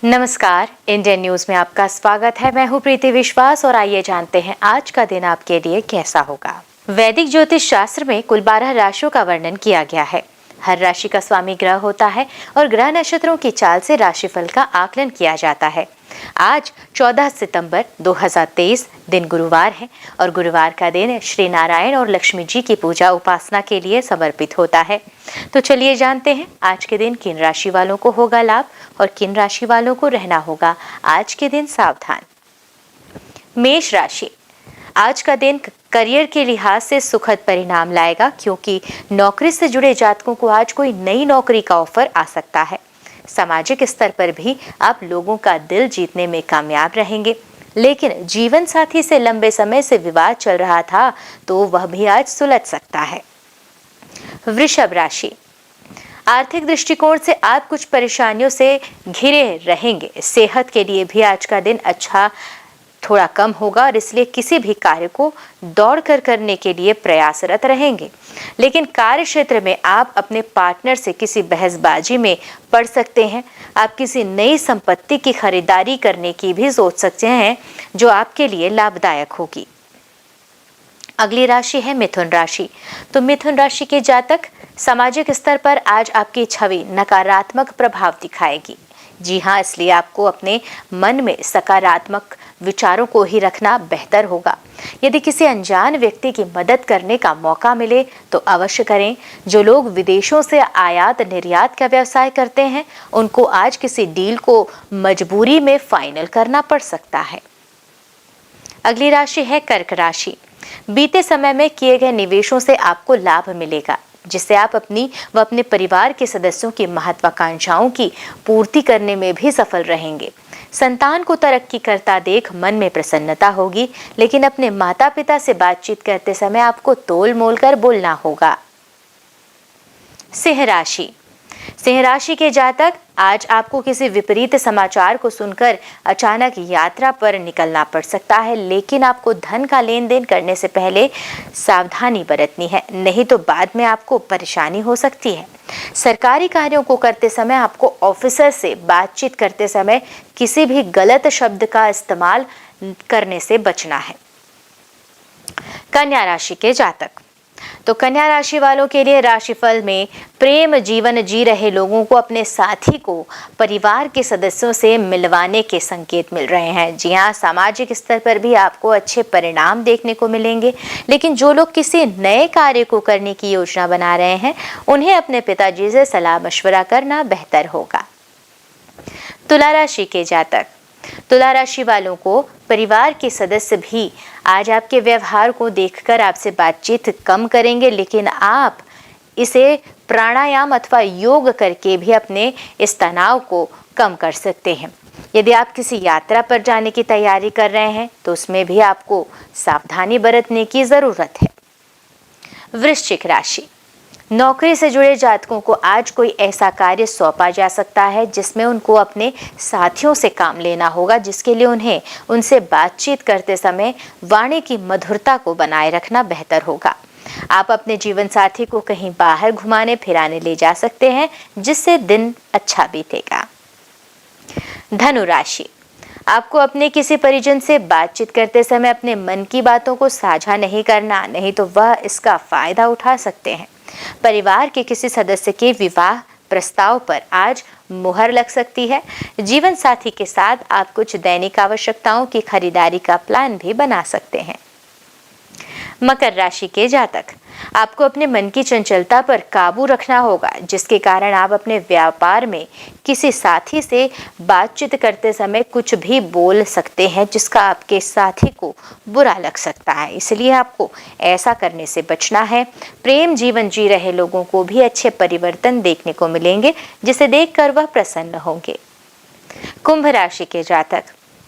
नमस्कार, Indian news में आपका स्वागत है। मैं हूं प्रीति विश्वास और आइए जानते हैं आज का दिन आपके लिए कैसा होगा। वैदिक ज्योतिष शास्त्र में कुल 12 राशियों का वर्णन किया गया है। हर राशि का स्वामी ग्रह होता है और ग्रह नक्षत्रों की चाल से राशिफल का आकलन किया जाता है। आज 14 सितंबर 2023 दिन गुरुवार है और गुरुवार का दिन श्री नारायण और लक्ष्मी जी की पूजा उपासना के लिए समर्पित होता है। तो चलिए जानते हैं आज के दिन किन राशि वालों को होगा लाभ और किन राशि वालों को रहना होगा आज के दिन सावधान। मेष राशि, आज का दिन करियर के लिहाज से सुखद परिणाम लाएगा क्योंकि नौकरी से जुड़े जातकों को आज कोई नई नौकरी का ऑफर आ सकता है। सामाजिक स्तर पर भी आप लोगों का दिल जीतने में कामयाब रहेंगे, लेकिन जीवन साथी से लंबे समय से विवाद चल रहा था तो वह भी आज सुलझ सकता है। वृषभ राशि, आर्थिक दृष्टिकोण से आप कुछ परेशानियों से घिरे रहेंगे। सेहत के लिए भी आज का दिन थोड़ा कम होगा और इसलिए किसी भी कार्य को दौड़कर करने के लिए प्रयासरत रहेंगे, लेकिन कार्य क्षेत्र में आप अपने पार्टनर से किसी बहसबाजी में पड़ सकते हैं। आप किसी नई संपत्ति की खरीदारी करने की भी सोच सकते हैं जो आपके लिए लाभदायक होगी। अगली राशि है मिथुन राशि। तो मिथुन राशि के जातक, सामाजिक स्तर पर आज आपकी छवि नकारात्मक प्रभाव दिखाएगी। जी हाँ, इसलिए आपको अपने मन में सकारात्मक विचारों को ही रखना बेहतर होगा। यदि किसी अनजान व्यक्ति की मदद करने का मौका मिले तो अवश्य करें। जो लोग विदेशों से आयात निर्यात का व्यवसाय करते हैं उनको आज किसी डील को मजबूरी में फाइनल करना पड़ सकता है। अगली राशि है कर्क राशि। बीते समय में किए गए निवेशों से आपको लाभ मिलेगा, जिससे आप अपनी व अपने परिवार के सदस्यों की महत्वाकांक्षाओं की पूर्ति करने में भी सफल रहेंगे। संतान को तरक्की करता देख मन में प्रसन्नता होगी, लेकिन अपने माता पिता से बातचीत करते समय आपको तोल मोल कर बोलना होगा। सिंह राशि, सिंह राशि के जातक, आज आपको किसी विपरीत समाचार को सुनकर अचानक यात्रा पर निकलना पड़ सकता है, लेकिन आपको धन का लेन देन करने से पहले सावधानी बरतनी है, नहीं तो बाद में आपको परेशानी हो सकती है। सरकारी कार्यों को करते समय आपको ऑफिसर से बातचीत करते समय किसी भी गलत शब्द का इस्तेमाल करने से बचना है। कन्या राशि के जातक, तो कन्या राशि वालों के लिए राशिफल में प्रेम जीवन जी रहे लोगों को अपने साथी को परिवार के सदस्यों से मिलवाने के संकेत मिल रहे हैं। जी हाँ, सामाजिक स्तर पर भी आपको अच्छे परिणाम देखने को मिलेंगे, लेकिन जो लोग किसी नए कार्य को करने की योजना बना रहे हैं उन्हें अपने पिताजी से सलाह मशवरा करना बेहतर होगा। तुला राशि के जातक, तुला राशि वालों को परिवार के सदस्य भी आज आपके व्यवहार को देखकर आपसे बातचीत कम करेंगे, लेकिन आप इसे प्राणायाम अथवा योग करके भी अपने इस तनाव को कम कर सकते हैं। यदि आप किसी यात्रा पर जाने की तैयारी कर रहे हैं तो उसमें भी आपको सावधानी बरतने की जरूरत है। वृश्चिक राशि, नौकरी से जुड़े जातकों को आज कोई ऐसा कार्य सौंपा जा सकता है जिसमें उनको अपने साथियों से काम लेना होगा, जिसके लिए उन्हें उनसे बातचीत करते समय वाणी की मधुरता को बनाए रखना बेहतर होगा। आप अपने जीवन साथी को कहीं बाहर घुमाने फिराने ले जा सकते हैं, जिससे दिन अच्छा बीतेगा। धनु राशि, आपको अपने किसी परिजन से बातचीत करते समय अपने मन की बातों को साझा नहीं करना, नहीं तो वह इसका फायदा उठा सकते हैं। परिवार के किसी सदस्य के विवाह प्रस्ताव पर आज मुहर लग सकती है। जीवन साथी के साथ आप कुछ दैनिक आवश्यकताओं की खरीदारी का प्लान भी बना सकते हैं। मकर राशि के जातक, आपको अपने मन की चंचलता पर काबू रखना होगा, जिसके कारण आप अपने व्यापार में किसी साथी से बातचीत करते समय कुछ भी बोल सकते हैं जिसका आपके साथी को बुरा लग सकता है, इसलिए आपको ऐसा करने से बचना है। प्रेम जीवन जी रहे लोगों को भी अच्छे परिवर्तन देखने को मिलेंगे, जिसे देखकर वह प्रसन्न होंगे। कुंभ राशि के जातक,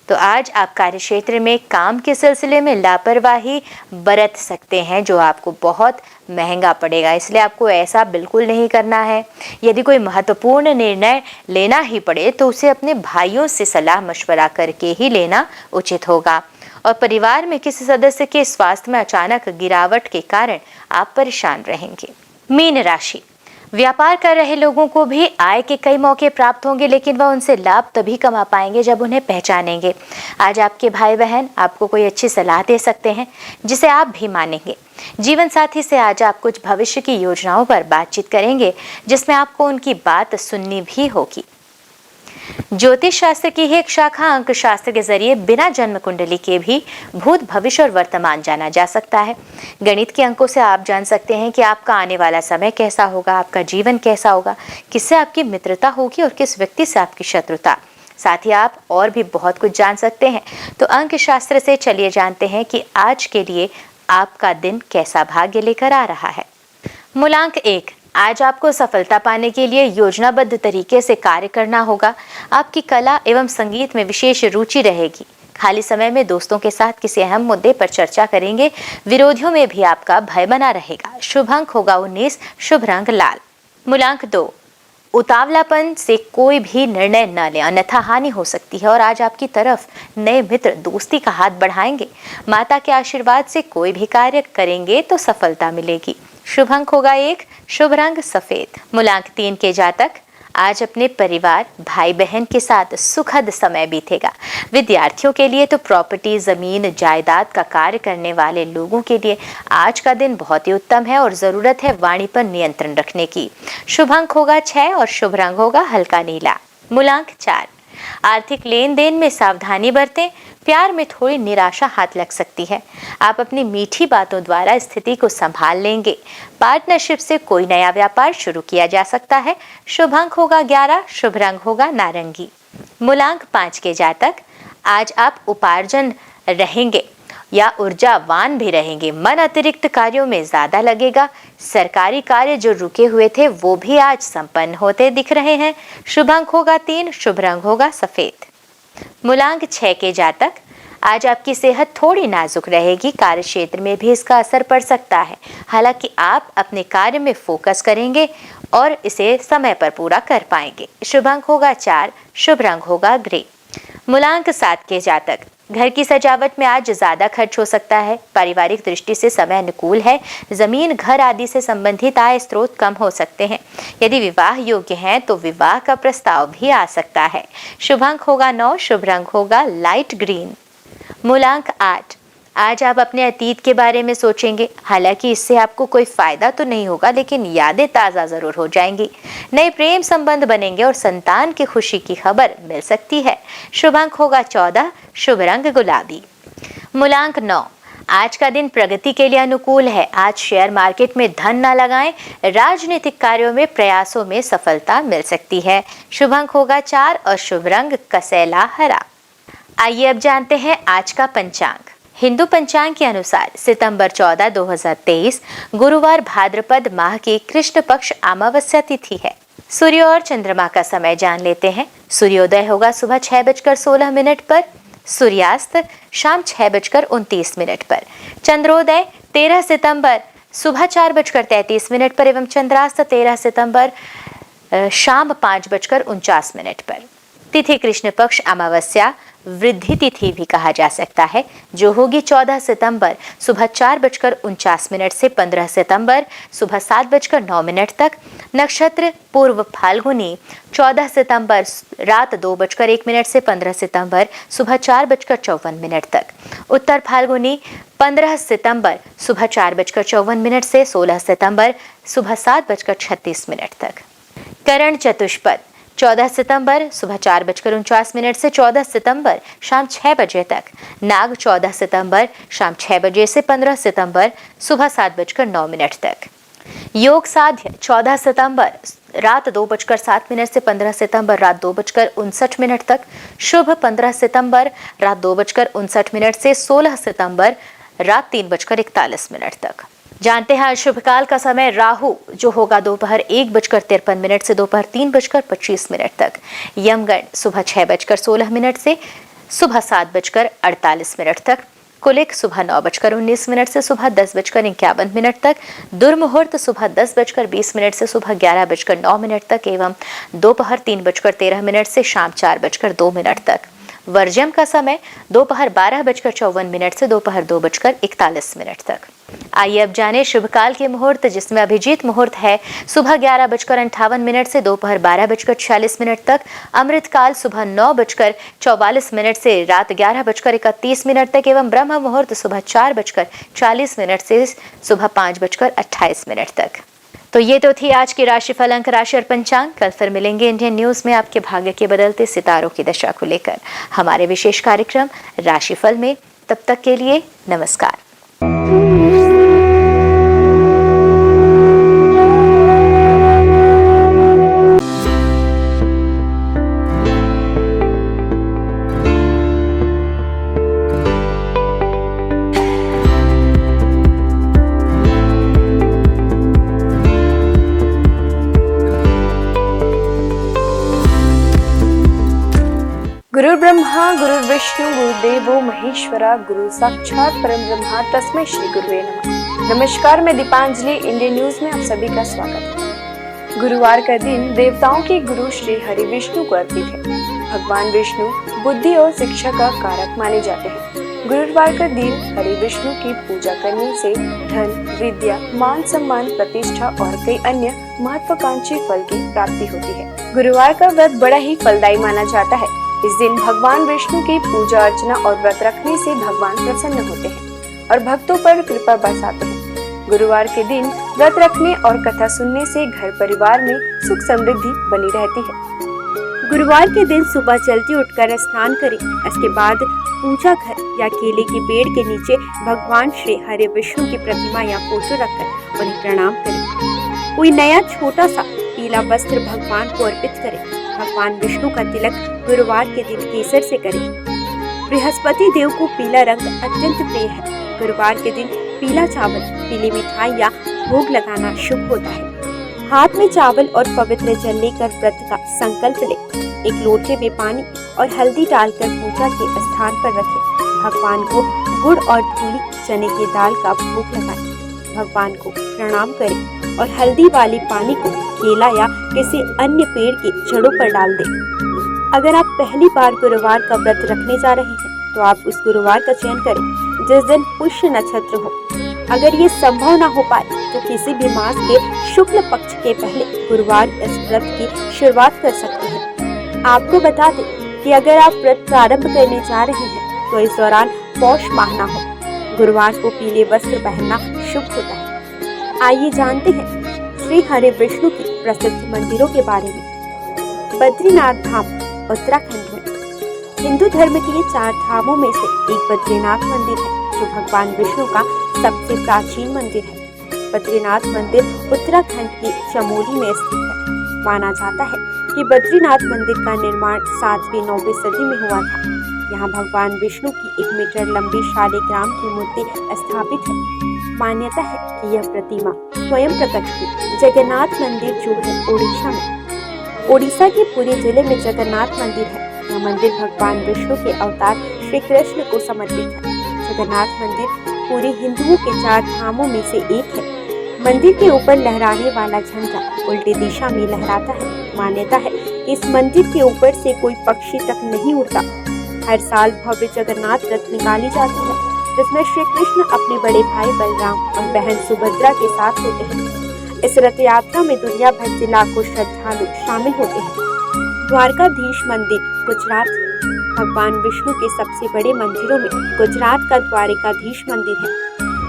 तो आज आप कार्यक्षेत्र में काम के सिलसिले में लापरवाही बरत सकते हैं जो आपको बहुत महंगा पड़ेगा, इसलिए आपको ऐसा बिल्कुल नहीं करना है। यदि कोई महत्वपूर्ण निर्णय लेना ही पड़े तो उसे अपने भाइयों से सलाह मशवरा करके ही लेना उचित होगा। और परिवार में किसी सदस्य के स्वास्थ्य में अचानक गिरावट के कारण आप परेशान रहेंगे। मीन राशि, व्यापार कर रहे लोगों को भी आय के कई मौके प्राप्त होंगे, लेकिन वह उनसे लाभ तभी कमा पाएंगे जब उन्हें पहचानेंगे। आज आपके भाई बहन आपको कोई अच्छी सलाह दे सकते हैं जिसे आप भी मानेंगे। जीवन साथी से आज आप कुछ भविष्य की योजनाओं पर बातचीत करेंगे जिसमें आपको उनकी बात सुननी भी होगी। ज्योतिष शास्त्र की ही एक शाखा अंक शास्त्र के जरिए बिना जन्म कुंडली के भी भूत, भविष्य और वर्तमान जाना जा सकता है। गणित के अंकों से आप जान सकते हैं कि आपका आने वाला समय कैसा होगा, आपका जीवन कैसा होगा, किससे आपकी मित्रता होगी और किस व्यक्ति से आपकी शत्रुता। साथ ही आप और भी बहुत कुछ जान सकते हैं। तो अंक शास्त्र से चलिए जानते हैं कि आज के लिए आपका दिन कैसा भाग्य लेकर आ रहा है। मूलांक 1, आज आपको सफलता पाने के लिए योजनाबद्ध तरीके से कार्य करना होगा। आपकी कला एवं संगीत में विशेष रुचि रहेगी। खाली समय में दोस्तों के साथ किसी अहम मुद्दे पर चर्चा करेंगे। विरोधियों में भी आपका भय बना रहेगा। शुभ अंक होगा 19, शुभ रंग लाल। मूलांक 2, उतावलापन से कोई भी निर्णय न लें, अन्यथा हानि हो सकती है और आज आपकी तरफ नए मित्र दोस्ती का हाथ बढ़ाएंगे। माता के आशीर्वाद से कोई भी कार्य करेंगे तो सफलता मिलेगी। शुभ अंक होगा 1, शुभ रंग सफेद। मूलांक 3 के जातक आज अपने परिवार, भाई बहन के साथ सुखद समय बीतेगा। विद्यार्थियों के लिए तो प्रॉपर्टी, जमीन, जायदाद का कार्य करने वाले लोगों के लिए आज का दिन बहुत ही उत्तम है और जरूरत है वाणी पर नियंत्रण रखने की। शुभ अंक होगा 6 और शुभ रंग होगा हल्का नीला। मूलांक 4, आर्थिक लेन देन में सावधानी बरतें। प्यार में थोड़ी निराशा हाथ लग सकती है। आप अपनी मीठी बातों द्वारा स्थिति को संभाल लेंगे। पार्टनरशिप से कोई नया व्यापार शुरू किया जा सकता है। शुभ अंक होगा 11, शुभ रंग होगा नारंगी। मूलांक 5 के जातक आज आप उपार्जन रहेंगे या ऊर्जावान भी रहेंगे। मन अतिरिक्त कार्यों में ज्यादा लगेगा। सरकारी कार्य जो रुके हुए थे वो भी आज संपन्न होते दिख रहे हैं। शुभ अंक होगा 3, शुभ रंग होगा सफेद। मूलांक 6 के जातक आज आपकी सेहत थोड़ी नाजुक रहेगी। कार्य क्षेत्र में भी इसका असर पड़ सकता है। हालांकि आप अपने कार्य में फोकस करेंगे और इसे समय पर पूरा कर पाएंगे। शुभ अंक होगा 4, शुभ रंग होगा ग्रे। मूलांक 7 के जातक घर की सजावट में आज ज्यादा खर्च हो सकता है। पारिवारिक दृष्टि से समय अनुकूल है। जमीन, घर आदि से संबंधित आय स्रोत कम हो सकते हैं। यदि विवाह योग्य हैं तो विवाह का प्रस्ताव भी आ सकता है। शुभ अंक होगा 9, शुभ रंग होगा लाइट ग्रीन। मूलांक 8, आज आप अपने अतीत के बारे में सोचेंगे। हालांकि इससे आपको कोई फायदा तो नहीं होगा, लेकिन यादें ताज़ा जरूर हो जाएंगी। नए प्रेम संबंध बनेंगे और संतान की खुशी की खबर मिल सकती है। शुभ अंक होगा 14, शुभ रंग गुलाबी। मूलांक 9, आज का दिन प्रगति के लिए अनुकूल है। आज शेयर मार्केट में धन न लगाएं। राजनीतिक कार्यों में प्रयासों में सफलता मिल सकती है। शुभ अंक होगा 4 और शुभ रंग कसेला हरा। आइए अब जानते हैं आज का पंचांग। हिंदू पंचांग के अनुसार सितंबर 14, 2023 गुरुवार भाद्रपद माह की कृष्ण पक्ष अमावस्या तिथि है। सूर्य और चंद्रमा का समय जान लेते हैं। सूर्योदय होगा सुबह 6:16 पर। सूर्यास्त शाम 6:29 पर। चंद्रोदय 13 सितंबर सुबह 4:33 पर एवं चंद्रास्त 13 सितंबर शाम 5:49 पर। तिथि कृष्ण पक्ष अमावस्या वृद्धि तिथि भी कहा जा सकता है, जो होगी 14 सितंबर सुबह 4:49 से 15 सितंबर सुबह 7:09 तक। नक्षत्र पूर्व फाल्गुनी 14 सितंबर रात 2:01 से 15 सितंबर सुबह 4:54 तक। उत्तर फाल्गुनी 15 सितंबर सुबह 4:54 से 16 सितंबर सुबह 7:36 तक। करण चतुष्पद 14 सितंबर सुबह 4:49 से 14 सितंबर शाम 6 बजे तक। नाग 14 सितंबर शाम 6 बजे से 15 सितंबर सुबह 7:09 तक। योग साध्य 14 सितंबर रात 2:07 से 15 सितंबर रात 2:59 तक। शुभ 15 सितंबर रात 2:59 से 16 सितंबर रात 3:41 तक। जानते हैं शुभ काल का समय। राहु जो होगा दोपहर 1:53 से दोपहर 3:25 तक। यमगण सुबह 6:16 से सुबह 7:48 तक। कुलिक सुबह 9:19 से सुबह 10:51 तक। दुर्मुहूर्त सुबह 10:20 से सुबह 11:09 तक एवं दोपहर 3:13 से शाम 4:02 तक। वर्जम का समय दोपहर 12:54 से दोपहर 2:41 तक। आइए अब जाने शुभ काल के मुहूर्त, जिसमें अभिजीत मुहूर्त है सुबह 11:58 से दोपहर 12:46 तक, अमृत काल सुबह 9:44 से रात 11:31 तक एवं ब्रह्म मुहूर्त सुबह 4:40 से सुबह 5:28 तक। तो ये तो थी आज की राशिफल, अंक राशि और पंचांग। कल फिर मिलेंगे इंडियन न्यूज में आपके भाग्य के बदलते सितारों की दशा को लेकर हमारे विशेष कार्यक्रम राशिफल में। तब तक के लिए नमस्कार। गुरु ब्रह्मा गुरु विष्णु गुरुदेवो महेश्वरा, गुरु साक्षात परम ब्रह्मा तस्मै श्री गुरुवे नमः। नमस्कार, मैं दीपांजलि, इंडियन न्यूज में आप सभी का स्वागत है। गुरुवार का दिन देवताओं के गुरु श्री हरि विष्णु को अर्पित है। भगवान विष्णु बुद्धि और शिक्षा का कारक माने जाते हैं। गुरुवार का दिन हरि विष्णु की पूजा करने से धन, विद्या, मान सम्मान, प्रतिष्ठा और कई अन्य महत्वाकांक्षी फल की प्राप्ति होती है। गुरुवार का व्रत बड़ा ही फलदायी माना जाता है। इस दिन भगवान विष्णु की पूजा अर्चना और व्रत रखने से भगवान प्रसन्न होते हैं और भक्तों पर कृपा बरसाते हैं। गुरुवार के दिन व्रत रखने और कथा सुनने से घर परिवार में सुख समृद्धि बनी रहती है। गुरुवार के दिन सुबह जल्दी उठकर स्नान करें। इसके बाद पूजा घर या केले के पेड़ के नीचे भगवान श्री हरि विष्णु की प्रतिमा या फोटो रखकर उन्हें प्रणाम करें। कोई नया छोटा सा पीला वस्त्र भगवान को अर्पित करें। भगवान विष्णु का तिलक गुरुवार के दिन केसर से करें। बृहस्पति देव को पीला रंग अत्यंत प्रिय है। गुरुवार के दिन पीला चावल, पीली मिठाई या भोग लगाना शुभ होता है। हाथ में चावल और पवित्र जल लेकर व्रत का संकल्प लें। एक लोटे में पानी और हल्दी डालकर पूजा के स्थान पर रखें। भगवान को गुड़ और धूली चने की दाल का भोग लगाएं। भगवान को प्रणाम करें और हल्दी वाले पानी को केला या किसी अन्य पेड़ की जड़ों पर डाल दें। अगर आप पहली बार गुरुवार का व्रत रखने जा रहे हैं तो आप उस गुरुवार का चयन करें जिस दिन पुष्य नक्षत्र हो। अगर ये संभव न हो पाए तो किसी भी मास के शुक्ल पक्ष के पहले गुरुवार इस व्रत की शुरुआत कर सकते हैं। आपको बता दें कि अगर आप व्रत प्रारंभ करने जा रहे हैं तो इस दौरान पौष माह न हो। गुरुवार को पीले वस्त्र पहनना शुभ होता है। आइए जानते हैं श्री हरि विष्णु की प्रसिद्ध मंदिरों के बारे में। बद्रीनाथ धाम उत्तराखंड में हिंदू धर्म के 4 धामों में से एक बद्रीनाथ मंदिर है, जो भगवान विष्णु का सबसे प्राचीन मंदिर है। बद्रीनाथ मंदिर उत्तराखंड के चमोली में स्थित है। माना जाता है कि बद्रीनाथ मंदिर का निर्माण 7वीं 9वीं सदी में हुआ था। यहाँ भगवान विष्णु की 1 मीटर लंबी शालिग्राम की मूर्ति स्थापित है। मान्यता है कि यह प्रतिमा स्वयं प्रकट हुई। जगन्नाथ मंदिर जो है ओडिशा में, ओडिशा के पुरी जिले में जगन्नाथ मंदिर है। यह मंदिर भगवान विष्णु के अवतार श्री कृष्ण को समर्पित है। जगन्नाथ मंदिर पूरे हिंदुओं के 4 धामों में से एक है। मंदिर के ऊपर लहराने वाला झंडा उल्टी दिशा में लहराता है। मान्यता है कि इस मंदिर के ऊपर से कोई पक्षी तक नहीं उड़ता। हर साल भव्य जगन्नाथ रथ निकाली जाती है, जिसमें श्री कृष्ण अपने बड़े भाई बलराम और बहन सुभद्रा के साथ होते हैं। इस रथ यात्रा में दुनिया भर से लाखों श्रद्धालु शामिल होते हैं। द्वारकाधीश मंदिर गुजरात भगवान विष्णु के सबसे बड़े मंदिरों में गुजरात का द्वारकाधीश मंदिर है।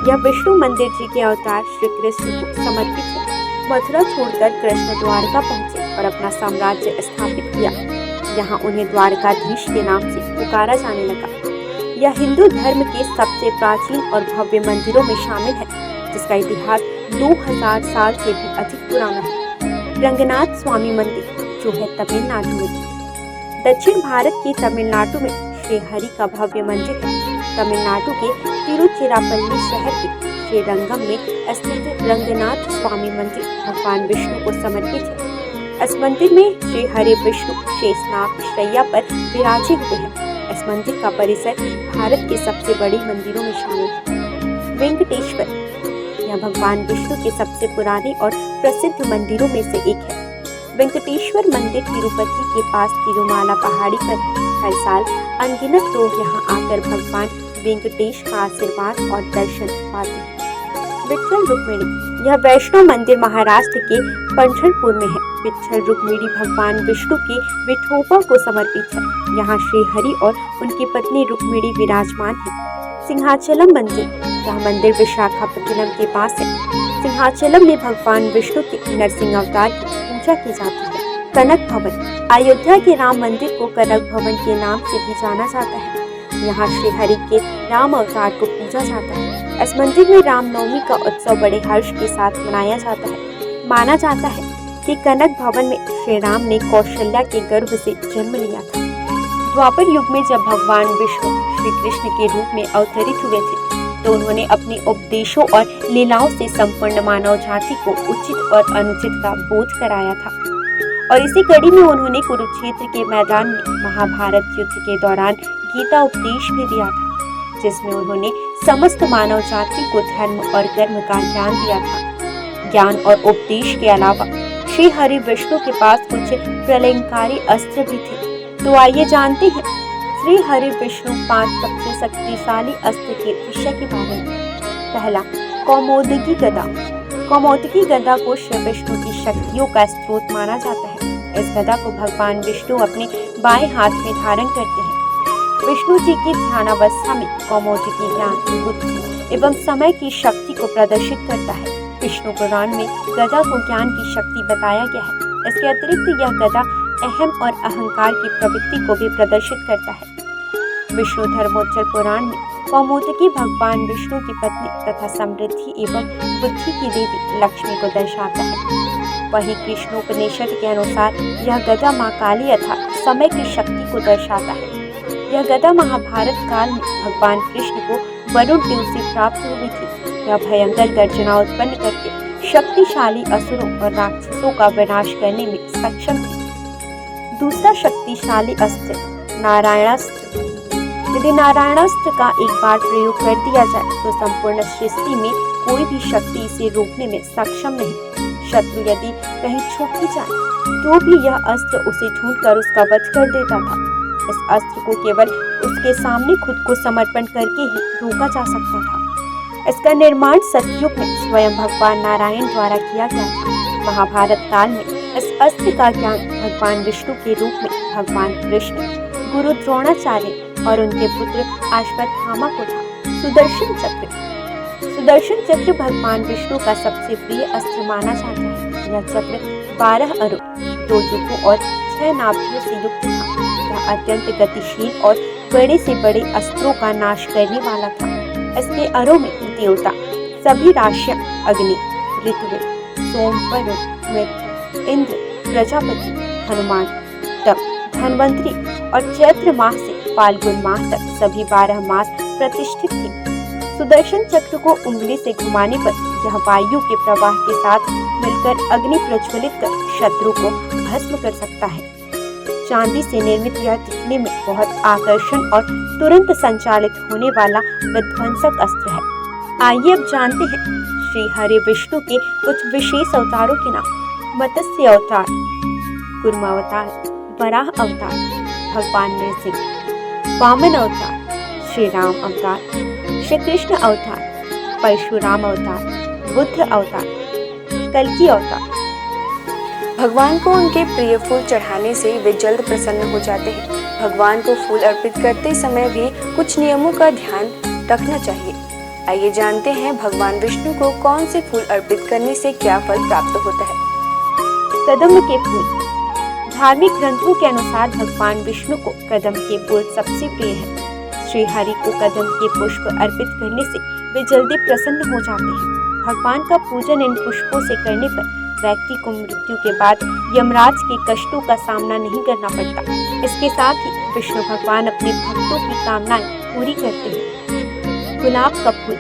यह विष्णु मंदिर जी के अवतार श्री कृष्ण को समर्पित है। मथुरा छोड़कर कृष्ण द्वारका पहुँचे और अपना साम्राज्य स्थापित किया। यहाँ उन्हें द्वारकाधीश के नाम से पुकारा जाने लगा। यह हिंदू धर्म के सबसे प्राचीन और भव्य मंदिरों में शामिल है, जिसका इतिहास 2000 साल से भी अधिक पुराना है। रंगनाथ स्वामी मंदिर जो है तमिलनाडु में। दक्षिण भारत के तमिलनाडु में श्री हरि का भव्य मंदिर है। तमिलनाडु के तिरुचिरापल्ली शहर के श्रीरंगम में स्थित रंगनाथ स्वामी मंदिर भगवान विष्णु को समर्पित है। इस मंदिर में श्री हरि विष्णु शेषनाग शैया पर विराजित हुए हैं। इस मंदिर का परिसर भारत के सबसे बड़े मंदिरों में शामिल है। वेंकटेश्वर यह भगवान विष्णु के सबसे पुराने और प्रसिद्ध मंदिरों में से एक है। वेंकटेश्वर मंदिर तिरुपति के पास तिरुमाला पहाड़ी पर है। हर साल अनगिनत लोग यहाँ आकर भगवान वेंकटेश का आशीर्वाद और दर्शन पाते हैं। विट्ठल रुक्मिणी। यह वैष्णव मंदिर महाराष्ट्र के पंढरपुर में है। विट्ठल रुक्मिणी भगवान विष्णु के विठोबा को समर्पित है। यहाँ श्री हरि और उनकी पत्नी रुक्मिणी विराजमान है। सिंहाचलम मंदिर, यह मंदिर विशाखापट्टनम के पास है। सिंहाचलम में भगवान विष्णु के नरसिंह अवतार की पूजा की जाती है। कनक भवन, अयोध्या के राम मंदिर को कनक भवन के नाम से भी जाना जाता है। यहाँ श्री हरि के राम अवतार को पूजा जाता है। इस मंदिर में रामनवमी का उत्सव बड़े हर्ष के साथ मनाया जाता है। माना जाता है कि कनक भवन में श्री राम ने कौशल्या के गर्भ से जन्म लिया था। द्वापर युग में जब भगवान विष्णु श्री कृष्ण के रूप में अवतरित हुए थे तो उन्होंने अपने उपदेशों और लीलाओं से संपूर्ण मानव जाति को उचित और अनुचित का बोध कराया था। और इसी कड़ी में उन्होंने कुरुक्षेत्र के मैदान में महाभारत युद्ध के दौरान गीता उपदेश भी दिया था, जिसमें उन्होंने समस्त मानव जाति को धर्म और कर्म का ज्ञान दिया था। ज्ञान और उपदेश के अलावा श्री हरि विष्णु के पास कुछ प्रलयंकारी अस्त्र भी थे। तो आइए जानते हैं श्री हरि विष्णु 5 सबसे शक्तिशाली अस्त्र के विषय के बारे में। पहला, कौमोदकी गदा। कौमोदकी गदा को श्री विष्णु की शक्तियों का स्रोत माना जाता है। इस गदा को भगवान विष्णु अपने बाएं हाथ में धारण करते हैं। विष्णु जी की ध्यानावस्था में कौमोदकी ज्ञान, बुद्धि एवं समय की शक्ति को प्रदर्शित करता है। विष्णु पुराण में गदा को ज्ञान की शक्ति बताया गया है। इसके अतिरिक्त यह गदा अहम और अहंकार की प्रवृत्ति को भी प्रदर्शित करता है। विष्णु धर्मोच्चर पुराण में कौमोदकी भगवान विष्णु की पत्नी तथा समृद्धि एवं बुद्धि की देवी लक्ष्मी को दर्शाता है। वहीं कृष्णोपनिषद के अनुसार यह गदा मां काली अर्थात समय की शक्ति को दर्शाता है। यह गदा महाभारत काल में भगवान कृष्ण को वरुण देव से प्राप्त हुई थी। यह भयंकर गर्जना उत्पन्न करके शक्तिशाली असुरों और राक्षसों का विनाश करने में सक्षम थी। दूसरा शक्तिशाली अस्त्र, नारायणास्त्र। यदि नारायणास्त्र का एक बार प्रयोग कर दिया जाए तो संपूर्ण सृष्टि में कोई भी शक्ति इसे रोकने में सक्षम नहीं। शत्रु यदि कहीं छुप भी जाए तो भी यह अस्त्र उसे ढूंढकर उसका वध कर देता था। इस अस्त्र को केवल उसके सामने खुद को समर्पण करके ही रोका जा सकता था। इसका निर्माण सतयुग में स्वयं भगवान नारायण द्वारा किया गया था। महाभारत काल में इस अस्त्र का ज्ञान भगवान विष्णु के रूप में भगवान कृष्ण, गुरु द्रोणाचार्य और उनके पुत्र अश्वत्थामा को था। सुदर्शन चक्र। सुदर्शन चक्र भगवान विष्णु का सबसे प्रिय अस्त्र माना जाता है। यह चक्र 12 अरों, 2 युगों और 6 नाभियों से युक्त था। यह अत्यंत गतिशील और बड़े से बड़े अस्त्रों का नाश करने वाला था। इसके अरों में देवता, सभी राशियां, अग्नि, ऋतु, सोम, वरुण, मित्र, इंद्र, प्रजापति, हनुमान, तप, धन्वंतरी और चैत्र माह से फाल्गुन माह तक सभी 12 मास प्रतिष्ठित थे। सुदर्शन चक्र को उंगली से घुमाने पर यह वायु के प्रवाह के साथ मिलकर अग्नि प्रज्वलित कर शत्रु को भस्म कर सकता है। चांदी से निर्मित यह दिखने में बहुत आकर्षण और तुरंत संचालित होने वाला विध्वंसक अस्त्र है। आइए अब जानते हैं श्री हरि विष्णु के कुछ विशेष अवतारों के नाम। मत्स्य अवतार, कूर्म अवतार, वराह अवतार, भगवान नरसिंह, वामन अवतार, श्री राम अवतार, श्री कृष्ण अवतार, परशुराम अवतार, बुद्ध अवतार, कल्कि अवतार। भगवान को उनके प्रिय फूल चढ़ाने से वे जल्द प्रसन्न हो जाते हैं। भगवान को फूल अर्पित करते समय भी कुछ नियमों का ध्यान रखना चाहिए। आइए जानते हैं भगवान विष्णु को कौन से फूल अर्पित करने से क्या फल प्राप्त होता है। कदम्ब के फूल। धार्मिक ग्रंथों के अनुसार भगवान विष्णु को कदम्ब के फूल सबसे प्रिय है। श्री हरि को कदम्ब के पुष्प अर्पित करने से वे जल्दी प्रसन्न हो जाते हैं। भगवान का पूजन इन पुष्पों से करने पर व्यक्ति को मृत्यु के बाद यमराज के कष्टों का सामना नहीं करना पड़ता। इसके साथ ही विष्णु भगवान अपने भक्तों की कामनाएं पूरी करते हैं। गुलाब का फूल।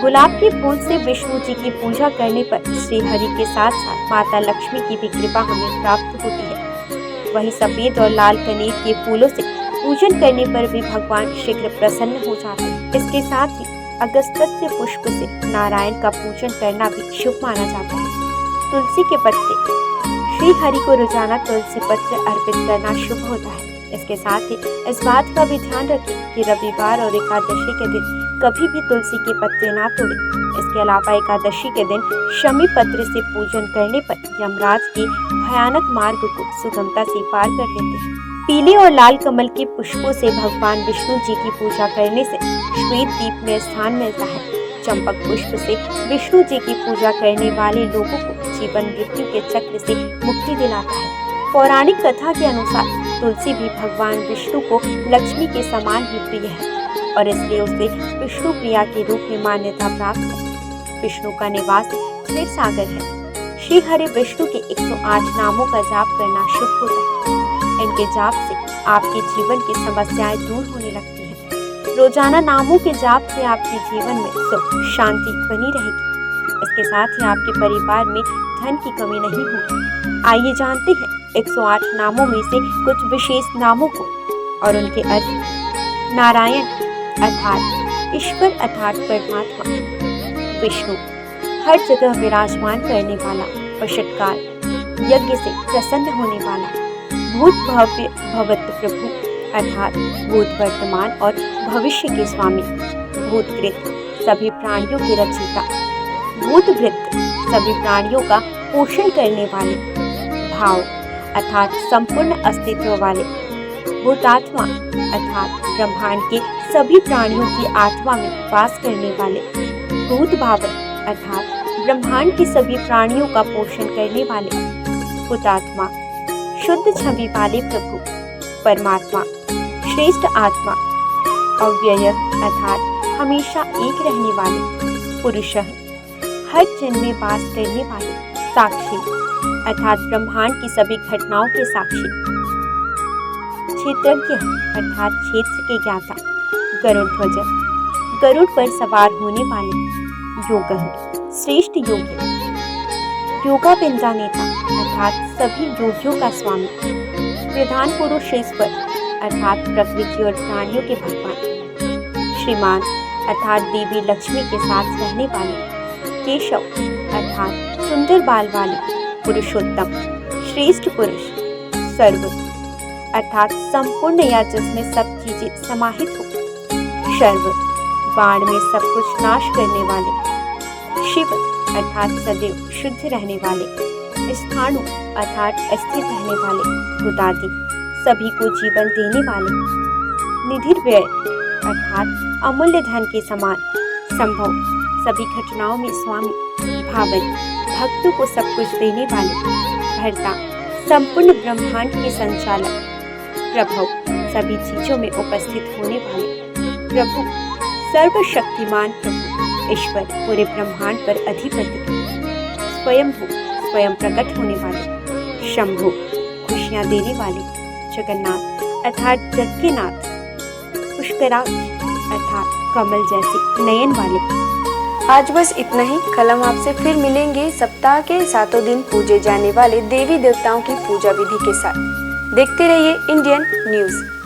गुलाब के फूल से विष्णु जी की पूजा करने पर श्री हरि के साथ साथ माता लक्ष्मी की भी कृपा हमें प्राप्त होती है। वहीं सफेद और लाल कनेर के फूलों से पूजन करने पर भी भगवान शीघ्र प्रसन्न हो जाते हैं। इसके साथ ही अगस्त्य पुष्प से नारायण का पूजन करना भी शुभ माना जाता है। तुलसी के पत्ते। श्री हरि को रोजाना तुलसी पत्र अर्पित करना शुभ होता है। इसके साथ ही इस बात का भी ध्यान रखें कि रविवार और एकादशी के दिन कभी भी तुलसी के पत्ते ना तोड़ें। इसके अलावा एकादशी के दिन शमी पत्र से पूजन करने पर यमराज के भयानक मार्ग को सुगमता से पार कर लेते हैं। पीले और लाल कमल के पुष्पों से भगवान विष्णु जी की पूजा करने से श्वेत दीप में स्थान मिलता है। चंपक पुष्प से विष्णु जी की पूजा करने वाले लोगों को जीवन मृत्यु के चक्र से मुक्ति दिलाता है। पौराणिक कथा के अनुसार तुलसी भी भगवान विष्णु को लक्ष्मी के समान ही प्रिय है और इसलिए उसे विष्णु प्रिया के रूप में मान्यता प्राप्त है। विष्णु का निवास क्षीर सागर है। श्री हरि विष्णु के 108 नामों का जाप करना शुभ होता है। इनके जाप से आपके जीवन की समस्याएं दूर होने लगती हैं। रोजाना नामों के जाप से आपके जीवन में सुख शांति बनी रहेगी। इसके साथ ही आपके परिवार में धन की कमी नहीं होगी। आइए जानते हैं 108 नामों में से कुछ विशेष नामों को और उनके अर्थ। नारायण अर्थात ईश्वर अर्थात परमात्मा। विष्णु हर जगह विराजमान करने वाला, वशटकार यज्ञ से प्रसन्न होने वाला। भूत भव्य भवत प्रभु अर्थात भूत वर्तमान और भविष्य के स्वामी। भूतकृत सभी प्राणियों के रचयिता। भूतभृत सभी प्राणियों का पोषण करने वाले। भाव अर्थात संपूर्ण अस्तित्व वाले। भूतात्मा अर्थात ब्रह्मांड के सभी प्राणियों की आत्मा में वास करने वाले। भूत भावन अर्थात ब्रह्मांड के सभी प्राणियों का पोषण करने वाले। भूतात्मा शुद्ध छवि वाले प्रभु परमात्मा। श्रेष्ठ आत्मा अव्यय अर्थात हमेशा एक रहने वाले। पुरुषः हर जन्म में वास करने वाले। साक्षी अर्थात ब्रह्मांड की सभी घटनाओं के साक्षी। क्षेत्रज्ञ अर्थात क्षेत्र के ज्ञाता। गरुड़ ध्वज गरुड़ पर सवार होने वाले। योगः श्रेष्ठ योगी। योगा पिंजा नेता अर्थात सभी योगियों का स्वामी। प्रधान पुरुष ईश्वर अर्थात प्रकृति और प्राणियों के भगवान। श्रीमान अर्थात देवी लक्ष्मी के साथ रहने वाले। केशव अर्थात सुंदर बाल वाले। पुरुषोत्तम श्रेष्ठ पुरुष। सर्व अर्थात संपूर्ण या जिसमें सब चीजें समाहित हो। शर्व बाण में सब कुछ नाश करने वाले। शिव अर्थात सदैव शुद्ध रहने वाले। स्थाणु अर्थात स्थिर रहने वाले। भूतादि सभी को जीवन देने वाले। निधिर्व्यय अर्थात अमूल्य धन के समान। संभव सभी घटनाओं में स्वामी। भावन भक्तों को सब कुछ देने वाले। भर्ता संपूर्ण ब्रह्मांड के संचालक। प्रभु सभी चीजों में उपस्थित होने वाले। प्रभु सर्वशक्तिमान प्रभु ईश्वर पूरे ब्रह्मांड पर अधिपति। स्वयंभू स्वयं प्रकट होने वाले। शंभु खुशियां देने वाले। जगन्नाथ अर्थात जग के नाथ। पुष्कराक्ष अर्थात कमल जैसे नयन वाले। आज बस इतना ही। कल हम आपसे फिर मिलेंगे सप्ताह के 7 दिन पूजे जाने वाले देवी देवताओं की पूजा विधि के साथ। देखते रहिए इंडियन न्यूज़।